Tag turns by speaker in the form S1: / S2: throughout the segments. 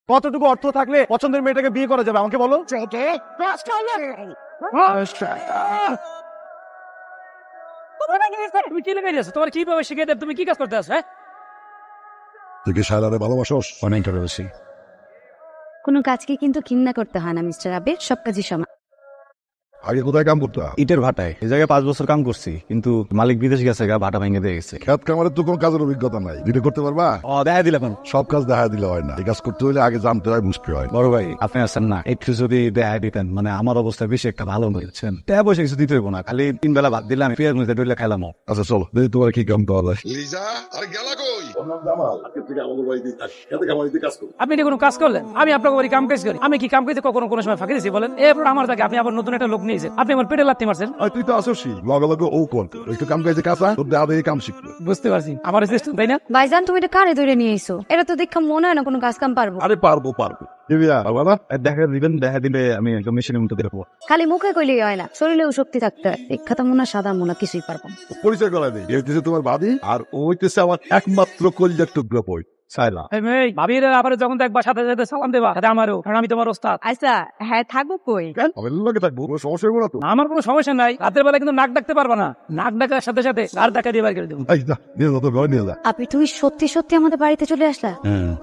S1: কতটুকু অর্থ থাকলে পছন্দের মেয়েটাকে বিয়ে করা যাবে আমাকে বলো।
S2: তুমি কি লেগে যাচ্ছ? তোমার কিভাবে শিখে দেব? তুমি কি কাজ করতে আছো?
S3: তুই কি শায়লারে ভালোবাসোস?
S1: অনেক ভালোবাসি।
S4: কোনো কাজকে কিন্তু ঘৃণা করতে হয় না মিস্টার আবির, সব কাজই সমান।
S3: আগে কোথায় কাম করতো?
S1: ইটের ভাটায়। এই জায়গায় 5 বছর কাম করছি, কিন্তু মালিক বিদেশ গেছে, ভাটা ভেঙে দিয়ে গেছে।
S3: খেত কামারে তো কোনো কাজের অভিজ্ঞতা নাই, দিলে করতে পারবা?
S1: দেখা দিলে এখন
S3: সব কাজ দেখা দিলে হয় না, এই কাজ করতে হলে আগে জানতে হয়, বুঝতে হয়।
S1: বড় ভাই আপনি আছেন না, একটু যদি দেখা দিতেন, মানে আমার অবস্থা বেশি একটা ভালো হয়েছেন। টাকা পয়সা কিছু দিতে হইব না, খালি 3 বেলা ভাত দিলাম, পেঁয়াজ মধ্যে ডইলে খাইলাম।
S3: আচ্ছা চলো দেখি তোমার কি কাম পাওয়া যায়।
S5: লিজা, আরে গেলা কই? জামাল, আজকে থেকে আমাদের বাড়িতে থাক। খেতে কামাইতে কাজ কর।
S2: আপনি এটা কোনো কাজ করলেন? আমি আপনাকে বাড়ি কাম কাজ করি। আমি কি কাম কাজে কখনো কোনো সময় ফাঁকি দিয়েছি বলেন? এরপর আমার থাকে আপনি আবার নতুন একটা লোক নিয়েছেন, আপনি আমার পেটে লাথি মারছেন।
S3: তুই তো আসছি লগে লগে ও কোন একটু কাম কাজে কাঁচা তোর দেওয়া দেখে কাম শিখলো।
S2: বুঝতে পারছি আমার সিস্টেম, তাই না?
S4: ভাইজান তুমি এটা কারে ধরে নিয়ে এসো? এটা তো দেখা মনে হয় না কোনো কাজ কাম পারবো।
S3: আরে পারবো পারবো
S1: দেখা দিবেন, দেখা দিলে আমি একদম মেশিনের মতো দেখবো।
S4: খালি মুখে কইলেই হয় না, শরীরেও শক্তি থাকতে হয়। দীক্ষাতা মোনা সাদা মোনা কিছুই পারবো না।
S3: পরিচয় করা দিই, হইতেছে তোমার বাদী আর ও হইতেছে আমার একমাত্র কলিজার টুকরো বই সাইলা।
S2: ভাবির আবার যখন দেখবা সাথে সাথে সালাম দেবা, সাথে আমারও, কারণ আমি তোমার ওস্তাদ।
S6: আচ্ছা হ্যাঁ থাকবো কই?
S3: কেন আমি লগে থাকবো, কোনো সমস্যা হইব না তো?
S2: আমার কোনো সমস্যা নাই, রাতের বেলা কিন্তু নাক ডাকতে পারবা না। নাক ডাকার সাথে সাথে আর ডাকা দিয়ে বার করে দেবো।
S3: এই যা নিয়ে যা, তোর ঘরে নিয়ে যা।
S4: আপনি তুমি সত্যি সত্যি আমাদের বাড়িতে চলে আসলা?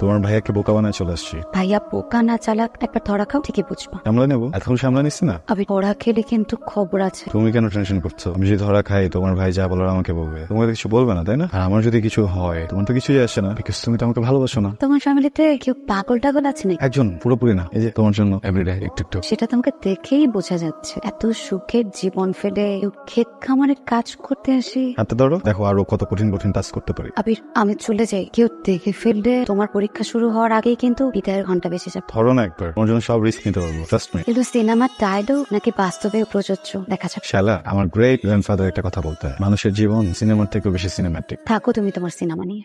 S1: তোমার ভাইয়াকে বোকা বানায় চলে আসছি।
S4: ভাইয়া পোকা না চালাক, একবার ধরা খাও ঠিকই বুঝবা।
S1: সামলা নেবো, এখন সামলা নিচ্ছি না।
S4: আমি পড়া খেলে কিন্তু খবর আছে।
S1: তুমি কেন টেনশন করছো? আমি যদি ধরা খাই, তোমার ভাই যা বলার আমাকে বলবে, তোমাকে কিছু বলবে না, তাই না? আর আমার যদি কিছু হয়, তোমার তো কিছুই আসে না, বিকজ তুমি তো আমাকে ভালোবাসো না।
S4: তোমার ফ্যামিলিতে কেউ পাগল টাগল আছে নাকি?
S1: একজন, পুরোপুরি না। এই যে তোমার জন্য এভরিডে একটু একটু।
S4: সেটা তোমাকে দেখেই বোঝা যাচ্ছে। এত সুখের জীবন ফেলে কেউ ক্ষেত খামারে কাজ করতে আসি।
S1: হাতে ধরো, দেখো আরো কত কঠিন কঠিন টাস্ক করতে পারি।
S4: আবির আমি চলে যাই, কেউ দেখে ফেললে তোমার পরীক্ষা শুরু হওয়ার আগেই কিন্তু বিদায়ের ঘন্টা বেঁচে যাবে।
S1: ধরো না একবার, তোমার জন্য সব রিস্ক নিতে পারবো, ট্রাস্ট মি।
S4: কিন্তু সিনেমার ডায়লগ নাকি বাস্তবে প্রযোজ্য দেখা যাক।
S1: শালা, আমার গ্রেট গ্র্যান্ডফাদার একটা কথা বলতে হয়, মানুষের জীবন সিনেমার থেকেও বেশি সিনেম্যাটিক।
S4: থাকো তুমি তোমার সিনেমা নিয়ে।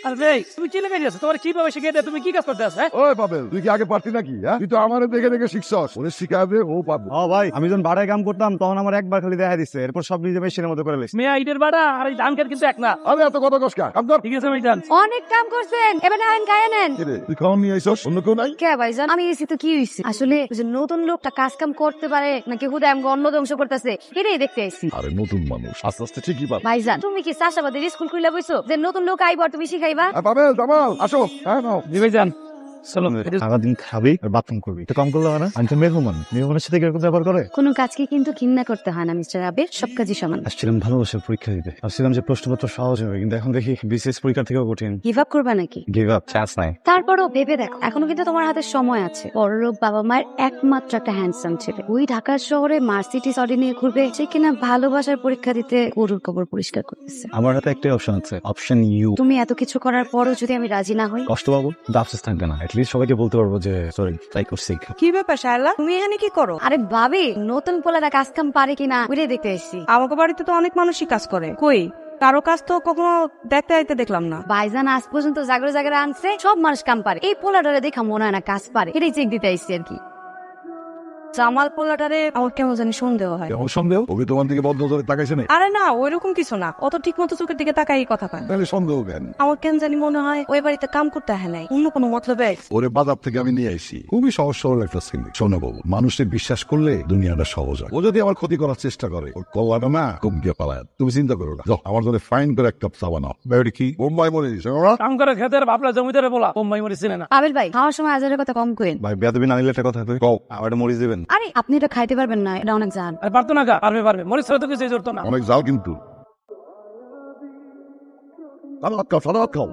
S2: আরে তুমি কি লেগে যাচ্ছ? তোমার কিভাবে শিখে দেব? তুমি কি কাজ করতে আছো?
S3: ওই পাবেল, তুই কি আগে পারতি নাকি? তুই তো আমারে দেখে দেখে শিখছস, ওরে শিখাবে ও পারবো।
S1: ভাই আমি যখন ভাড়ায় কাম করতাম, তখন আমার একবার খালি দেখা দিচ্ছে, এরপর সব নিজে মেশিনের মতো করে লেছি।
S2: মেয়া ইটের বাড়া আর এই ধানকের কিন্তু এক না।
S3: আরে এত কথা কস কা? কাম কর।
S2: ঠিক আছে ভাইজান।
S4: অনেক কাম করছেন, এবার আইন গায়ে নেন।
S3: কি রে, তুই খাওয়ান নিয়ে আইছস, অন্য কেউ নাই?
S4: কে ভাইজান? আমি এসি তো কি হইছে? আসলে ওই যে নতুন লোকটা কাজ কাম করতে পারে নাকি হুদা আমাকে অন্য ধ্বংস করতেছে, এটাই দেখতে আইছি।
S3: আরে নতুন মানুষ আস্তে আস্তে ঠিকই পারবে।
S4: ভাইজান তুমি কি চাষাবাদের স্কুল খুলে বইছো যে নতুন লোক আইব আর তুমি শিখাইবা?
S3: পাবেল জামাল আসো। হ্যাঁ নাও।
S2: জি ভাইজান চলো।
S1: সারাদিন খাবি আর বাথরুম করবি, এটা কম করলে হয় না? আমি তো মেহমান, মেহমানের সাথে কিরকম ব্যবহার করে।
S4: কোনো কাজকে কিন্তু ঘৃণা করতে হয় না মিস্টার আবির, সব কাজই সমান।
S1: আসছিলাম ভালোবাসার পরীক্ষা দিতে, ভাবছিলাম যে প্রশ্নপত্র সহজ হবে, কিন্তু এখন দেখি বিসিএস পরীক্ষার থেকেও কঠিন।
S4: গিভ আপ করবা নাকি?
S1: গিভ আপ চান্স নাই।
S4: তারপরও ভেবে দেখো, এখনো কিন্তু তোমার হাতে সময় আছে। বড়লোক বাবা মায়ের একমাত্র একটা হ্যান্ডসাম ছেলে, ওই ঢাকার শহরে মার্সিডিজ অডি নিয়ে ঘুরবে, সে কিনা ভালোবাসার পরীক্ষা দিতে গরুর কবর পরিষ্কার করতেছে।
S1: আমার হাতে একটাই অপশন আছে, অপশন ইউ।
S4: তুমি এত কিছু করার পরও যদি আমি রাজি না হই?
S1: কষ্ট পাবো, কিন্তু আফসোস থাকবে না। এটলিস্ট সবাইকে বলতে পারবো যে সরি, ট্রাই করছি।
S6: কি ব্যাপার শায়লা, তুমি এখানে কি করো?
S4: আরে ভাবি, নতুন পোলারা কাজ কাম পারে কিনা ওইটাই দেখতে এসেছি।
S6: আমাকে বাড়িতে তো অনেক মানুষই কাজ করে, কই কারো কাজ তো কখনো দেখতে আইতে দেখলাম না।
S4: ভাইজান আজ পর্যন্ত জাগরে জাগরে আনছে, সব মানুষ কাম পারে, এই পোলাটারে দেখা মনে হয় না কাজ পারে, এটাই চেক দিতে আইসি আর কি।
S6: জামাল পোলাটারে আমার কেমন জানি সন্দেহ হয়।
S3: কেমন সন্দেহ? ওকে তোমার দিকে বদ্ধ ধরে তাকাইছে না?
S6: আরে না ওইরকম কিছু না, অত ঠিক মতো চোখের দিকে তাকাই কথা কয়।
S3: তাহলে সন্দেহ কেন?
S6: আমার কেন জানি মনে হয় ওই বাড়িতে কাম করতে হয় নাই, অন্য কোনো মতলবে।
S3: ওরে বাজার থেকে আমি নিয়ে আইছি, খুবই সহজ সরল একটা ছেলে। শোনো বাবু, মানুষের বিশ্বাস করলে দুনিয়াটা সহজ হয়। ও যদি আমার ক্ষতি করার চেষ্টা করে, ওর কল্লাটা না কম গিয়ে পালায়। তুমি চিন্তা করো না, যাও আমার জন্য ফাইন করে এক কাপ চা বানাও। ব্যাপারটা কি? বোম্বাই মরে দিস
S2: কাম করে খেতে ভাবলা জমিদারে বলা বোম্বাই মরে চিনে না।
S4: পাবেল ভাই, খাওয়ার সময় আজারের কথা কম কইন।
S1: ভাই বেয়াদবি না নিলে একটা কথা কও, আবার মরিচ দিবেন।
S4: আরে আপনি এটা খাইতে পারবেন না, এটা অনেক জান।
S2: আরে পারতো না গা, পারবে পারবে, মরিচ ছাড়া তো কিছু জড়তো না।
S3: অনেক যাও কিন্তু সালাদ খাও, সালাদ খাও।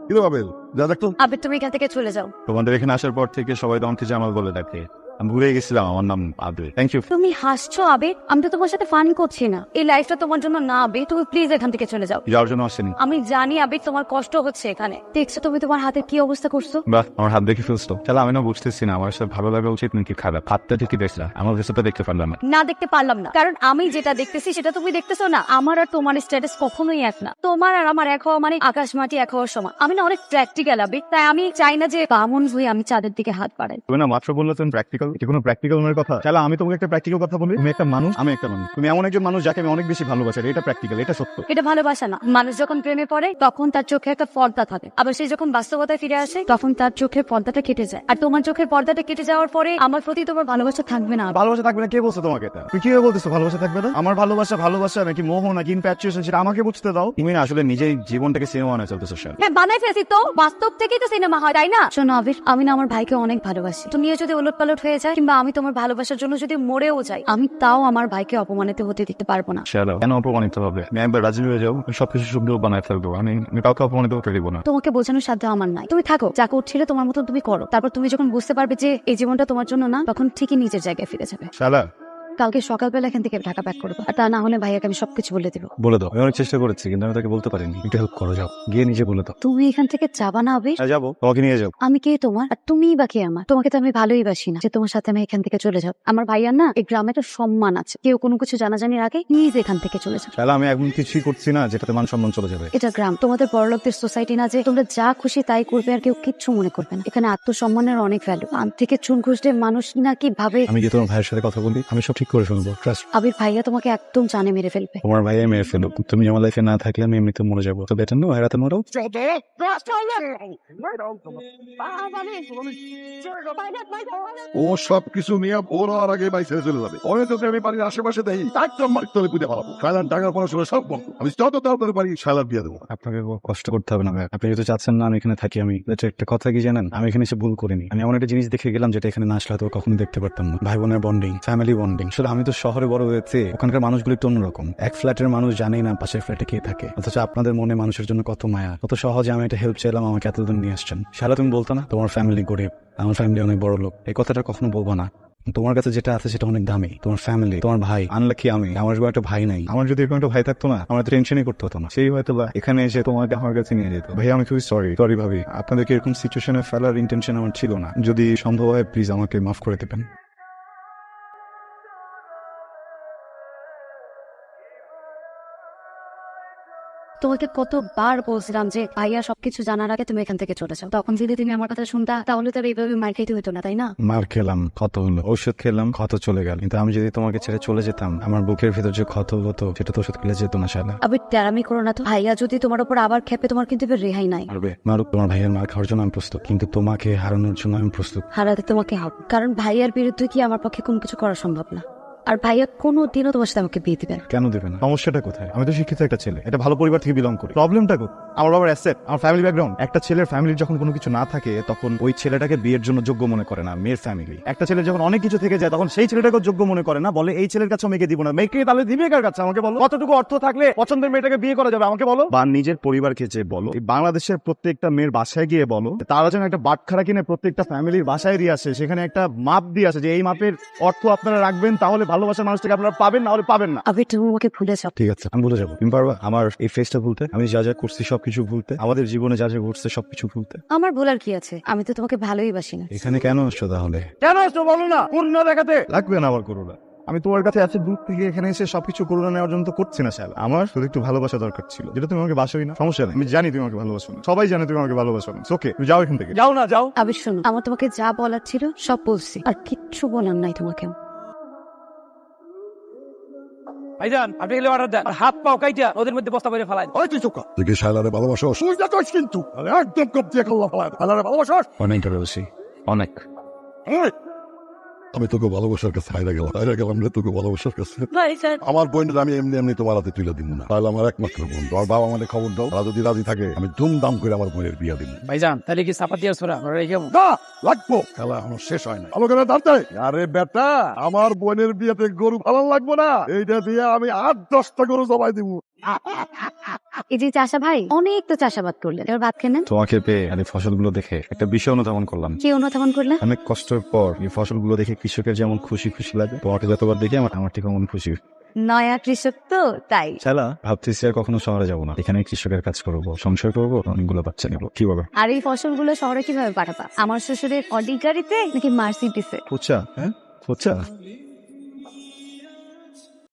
S3: কি রে বাবেল, যা দেখতো।
S4: আবির তুমি এখান থেকে চলে যাও।
S1: তোমাদের এখানে আসার পর থেকে সবাই তো আমাকে জামাল বলে ডাকে, আমি ভুলে গেছিলাম আমার নাম আবির। Thank you.
S4: তুমি হাসছো আবির, আমি তো তোমার সাথে ফান করছি না। এই লাইফটা তোমার জন্য না আবির, তুমি প্লিজ এখান থেকে চলে যাও।
S1: যাওয়ার জন্য আসেনি।
S4: আমি জানি আবির তোমার কষ্ট হচ্ছে এখানে, দেখছো তুমি তোমার হাতের কি অবস্থা করছো।
S1: বাহ, আমার হাত দেখে ফেলছো। তাহলে আমি না বুঝতেছি না আমার সাথে ভালো লাগা উচিত নাকি খারাপ। হাতটা ঠিকই দেখলাম, আমার ভেতরটা দেখতে পারলাম না।
S4: না দেখতে পারলাম না, কারণ আমি যেটা দেখতেছি সেটা তুমি দেখতেছো না। আমার আর তোমার স্ট্যাটাস কখনোই এক না। তোমার আর আমার এক হওয়া মানে আকাশ মাটি এক হওয়ার সমান। আমি না অনেক প্র্যাকটিক্যাল আবির, তাই আমি চাই না যে বামন হয়ে আমি চাঁদের দিকে হাত বাড়াই।
S1: তুমি না মাত্র বললে তুমি প্র্যাকটিক্যাল প্র্যাকটিক্যাল, এটা কোনো প্র্যাকটিক্যাল মনের কথা? শালা আমি তোমাকে একটা প্র্যাকটিক্যাল কথা বলি, তুমি একটা মানুষ, আমি একটা মানুষ, তুমি এমন একজন মানুষ যাকে আমি অনেক বেশি ভালোবাসি, এটা প্র্যাকটিক্যাল, এটা সত্য।
S4: এটা ভালোবাসা না। মানুষ যখন প্রেমে পড়ে তখন তার চোখে একটা পর্দা থাকে, আবার সে যখন বাস্তবতায় ফিরে আসে তখন তার চোখের পর্দাটা কেটে যায়। আর তোমার চোখের পর্দাটা কেটে যাওয়ার পরে আমার প্রতি তোমার ভালোবাসা থাকবে না।
S1: ভালোবাসা থাকবে না কে বলছো তোমাকে? এটা তুমি কিভাবে বলতেছো ভালোবাসা থাকবে না? আমার ভালোবাসা নাকি মোহ নাকি ইনফ্যাচুয়েশন, সেটা আমাকে বুঝতে দাও। তুমি না আসলে নিজেই জীবনটাকে সিনেমা বানায় চলতেছো।
S4: হ্যাঁ বানাই ফেলছি তো, বাস্তব থেকেই তো সিনেমা হয়, তাই না? শোনো আবির, আমি না আমার ভাইকে অনেক ভালোবাসি। তুমিও যদি ওলটপালট হয়ে যায় কিংবা আমি তোমার ভালোবাসার জন্য যদি মরেও যাই, আমি তাও আমার ভাইকে অপমানিত হতে দিতে পারবো না।
S1: শালা কেন অপমানিত হবে? আমি একবার রাজি হয়ে যাও, সবকিছু সুন্দর বানায় ফেলবো। আমি কাউকে অপমানিত করতে দিব না।
S4: তোমাকে বোঝানোর সাধ্য আমার নাই। তুমি থাকো, যা করছিলে তোমার মতন তুমি করো। তারপর তুমি যখন বুঝতে পারবে যে এই জীবনটা তোমার জন্য না, তখন ঠিকই নিজের জায়গায় ফিরে যাবে।
S1: শালা
S4: কালকে সকালবেলা এখান থেকে ঢাকা প্যাক করবো, আর তা না হলে ভাইয়াকে আমি সবকিছু বলে দিব।
S1: বলে দাও। আমি অনেক চেষ্টা করেছি কিন্তু আমি তাকে বলতে পারিনি। একটু হেল্প করো, যাও গিয়ে নিজে বলে দাও।
S4: তুমি এখান থেকে যাবা না আবির?
S1: যাবো, তোমাকে নিয়ে যাবো।
S4: আমি কে তোমার আর তুমিই বা কে আমার? তোমাকে তো আমি ভালোই বাসি না যে তোমার সাথে আমি এখান থেকে চলে যাবো। আমার ভাইয়ার না এই গ্রামে একটা সম্মান আছে, কেউ কোনো কিছু জানাজানির আগে প্লিজ এখান থেকে চলে যাও।
S1: শালা আমি এমন কিছুই করছি না যেটাতে মান সম্মান চলে যাবে।
S4: এটা গ্রাম, তোমাদের বড়লোকদের সোসাইটি না যে তোমরা যা খুশি তাই করবে আর কেউ কিচ্ছু মনে করবে না। এখানে আত্মসম্মানের অনেক ভ্যালু। আম থেকে চুন ঘুষলে মানুষ না কি ভাবে।
S1: আমি গিয়ে তোমার ভাইয়ের সাথে কথা বলি, আমি সব ঠিক করে শুনবো। ট্রাস্ট।
S4: আবির ভাইয়া তোমাকে একদম জানে মেরে ফেলবে।
S1: তোমার ভাইয়া মেরে ফেলুক, তুমি আমার লাইফে না থাকলে আমি এমনিতে মরে যাবো। তো বেটার নয় রাতে মরো।
S3: ও সবকিছু নিয়ে ওর আর আগে বাড়ি ছেড়ে চলে যাবে। ওরে তোকে আমি বাড়ির আশেপাশে দেখি একদম মারতে পুঁতে পালাবো। শালার টাকার পড়াশোনা সব বন্ধ। আমি যত তাড়াতাড়ি পারি শালার বিয়ে দেবো।
S1: আপনাকে কষ্ট করতে হবে না ভাই। আপনি যেহেতু চাচ্ছেন না আমি এখানে থাকি, আমি একটা কথা কি জানেন, আমি এখানে এসে ভুল করিনি। আমি এমন একটা জিনিস দেখে গেলাম যেটা এখানে না আসলে হয়তো কখনো দেখতে পারতাম না। ভাই বোনের বন্ডিং, ফ্যামিলি বন্ডিং। আসলে আমি তো শহরে বড় হয়েছে, ওখানকার মানুষগুলো একটু অন্যরকম। এক ফ্ল্যাটের মানুষ জানেই না পাশের ফ্ল্যাটে কে থাকে, অথচ আপনাদের মনে মানুষের জন্য কত মায়া, কত সহজে আমি একটা হেল্প চাইলাম, আমাকে এতদিন নিয়ে আসছেন। সারা তুমি বলতো না তোমার ফ্যামিলি গরিব, আমার ফ্যামিলি অনেক বড় লোক, এই কথাটা কখনো বলবো না। তোমার কাছে যেটা আছে সেটা অনেক দামি, তোমার ফ্যামিলি, তোমার ভাই। আনলাকি আমি, আমার যদি একটা ভাই নাই। আমার যদি এরকম একটা ভাই থাকতো না, আমার তো টেনশনই করতে হতো না। সেই হয়তো বা এখানে এসে তোমাকে আমার কাছে নিয়ে যেত। ভাই আমি খুবই সরি ভাবি, আপনাদেরকে এরকম সিচুয়েশনে ফেলার ইন্টেনশন আমার ছিল না। যদি সম্ভব হয় প্লিজ আমাকে মাফ করে দেবেন।
S4: তোমাকে কতবার বলছিলাম যে ভাইয়া সবকিছু জানার আগে তুমি এখান থেকে চলে যাও। তখন যদি তুমি আমার কথা শুনতা তাহলে তো আর এইভাবে মার খাইতে হতো না, তাই না?
S1: মার খেলাম, ক্ষত হলো, ঔষধ খেলাম, ক্ষত চলে গেল। কিন্তু আমি যদি তোমাকে ছেড়ে চলে যেতাম, আমার বুকের ভিতর যে ক্ষত হতো সেটা তো ওষুধ খেলে যেত না। শালা
S4: আবে তেরামি করো না তো। ভাইয়া যদি তোমার উপর আবার খেপে তোমার কিন্তু এবার রেহাই নাই।
S1: মারবে মারুক, তোমার ভাইয়ের মার খাওয়ার জন্য আমি প্রস্তুত, কিন্তু তোমাকে হারানোর জন্য আমি প্রস্তুত।
S4: হারাতে তোমাকে হবে, কারণ ভাইয়ার বিরুদ্ধে কি আমার পক্ষে কোনো কিছু করা সম্ভব না। আর ভাইয়া কোনোদিনও তোমার সাথে আমাকে বিয়ে দিবে না।
S1: কেন দেবে না? সমস্যাটা কোথায়? আমি তো শিক্ষিত একটা ছেলে, এটা ভালো পরিবার থেকে বিলং করি। প্রবলেমটা কোথায়? আমার বাবার অ্যাসেট, আমার ফ্যামিলি ব্যাকগ্রাউন্ড। একটা ছেলের ফ্যামিলির যখন কোনো কিছু না থাকে তখন ওই ছেলেটাকে বিয়ের জন্য যোগ্য মনে করে না মেয়ের ফ্যামিলি। একটা ছেলে যখন অনেক কিছু থেকে যায় তখন সেই ছেলেটাকে যোগ্য মনে করে না, বলে এই ছেলের কাছে মেয়েকে দিব না। মেয়েকে তাহলে দিবে কার কাছে আমাকে বলো? কতটুকু অর্থ থাকলে পছন্দের মেয়েটাকে বিয়ে করা যাবে আমাকে বলো? বা নিজের পরিবারকে যে বলো, এই বাংলাদেশের প্রত্যেকটা মেয়ের বাসায় গিয়ে বলো তারা যেন একটা বাটখারা কিনে প্রত্যেকটা ফ্যামিলির বাসায় দিয়ে আসে, সেখানে একটা মাপ দিয়ে আসে যে এই মাপের অর্থ আপনারা রাখবেন, তাহলে ভালোবাসার মানুষটাকে আপনারা পাবেন, না হলে পাবেন না।
S4: আবে তুমি আমাকে ভুলে যাও।
S1: ঠিক আছে আমি ভুলে যাবো। তুমি পারবা আমার এই ফেসটা ভুলতে, আমি যা যা করছি সবকিছু ভুলতে, আমাদের জীবনে যা যা ঘটছে সবকিছু ভুলতে?
S4: আমার ভুলার কি আছে? আমি তো তোমাকে ভালোই বাসি না।
S1: এখানে কেন আসছো তাহলে?
S2: কেন আসছো বলো না, করুণা দেখাতে।
S1: লাগবে না আমার করোনা। আমি তোমার কাছে এত দূর থেকে এখানে এসে সবকিছু করোনা নেওয়ার জন্য তো করছি না স্যার। আমার শুধু একটু ভালোবাসা দরকার ছিল, যেটা তুমি আমাকে বাসোই না। সমস্যা নেই, আমি জানি তুমি আমাকে ভালোবাসো না, সবাই জানে তুমি আমাকে ভালোবাসো না। ওকে তুমি যাও এখান থেকে,
S2: যাও না যাও।
S4: আবির শোনো, আমার তোমাকে যা বলার ছিল সব বলছি, আর কিচ্ছু বলার নাই তোমাকে।
S2: ভাইজান আপনি এগুলো অর্ডার দেন, আর হাত পাও কাইটা ওদের মধ্যে বস্তা করে ফেলাই।
S3: ওই তুই চোখা তুই কি শালারে ভালোবাসো? তুই দেখোস কিন্তু আরে একদম কবজিয়া করলা ফেলা। শালারে ভালোবাসো?
S1: অনেক ভালোবাসি, অনেক।
S3: আমি তোকে ভালোবাসার কাছে হাইরা গেলাম রে, তোকে ভালোবাসার কাছে।
S4: ভাইজান
S3: আমার বোনটা আমি এমনি এমনি তোমার হাতে তুলে দিব না। তাহলে আমার একমাত্র বোন, তোমার বাবা আমাদের খবর দাও, তারা যদি রাজি থাকে আমি ধুমধাম করে আমার বোনের বিয়ে দিব।
S2: ভাইজান তাহলে কি চাপাতিয়ার ছোড়া রেখে
S3: না লাগবো, খেলা এখনো শেষ হয় না। ভালো করে দাঁড়তে। আরে বেটা আমার বোনের বিয়েতে গরু ভালো লাগবো না, এইটা দিয়ে আমি 8-10টা গরু জবাই দিব।
S4: এই যে চাষা ভাই অনেক তো চাষাবাদ করলেন, এবার ভাত খেলেন।
S1: তোমাকে পেয়ে আর এই ফসলগুলো দেখে একটা বিষয় অনুধাবন করলাম।
S4: কি অনুধাবন করলেন?
S1: অনেক কষ্টের পর এই ফসলগুলো দেখে কৃষকের যেমন খুশি খুশি লাগে, তোমাকে যতবার দেখে আমার ঠিক এমন খুশি।
S4: নয়া কৃষক তো তাই।
S1: শালা ভাবতেছি আর কখনো শহরে যাবো না, এখানে কৃষকের কাজ করবো, সংসার করবো, অনেকগুলো বাচ্চা নেবো। কি বলো?
S4: আর এই ফসলগুলো শহরে কিভাবে পাঠাবা? আমার শ্বশুরের অডি গাড়িতে নাকি মার্সিডিসে?
S1: ফুচা? হ্যাঁ ফুচা।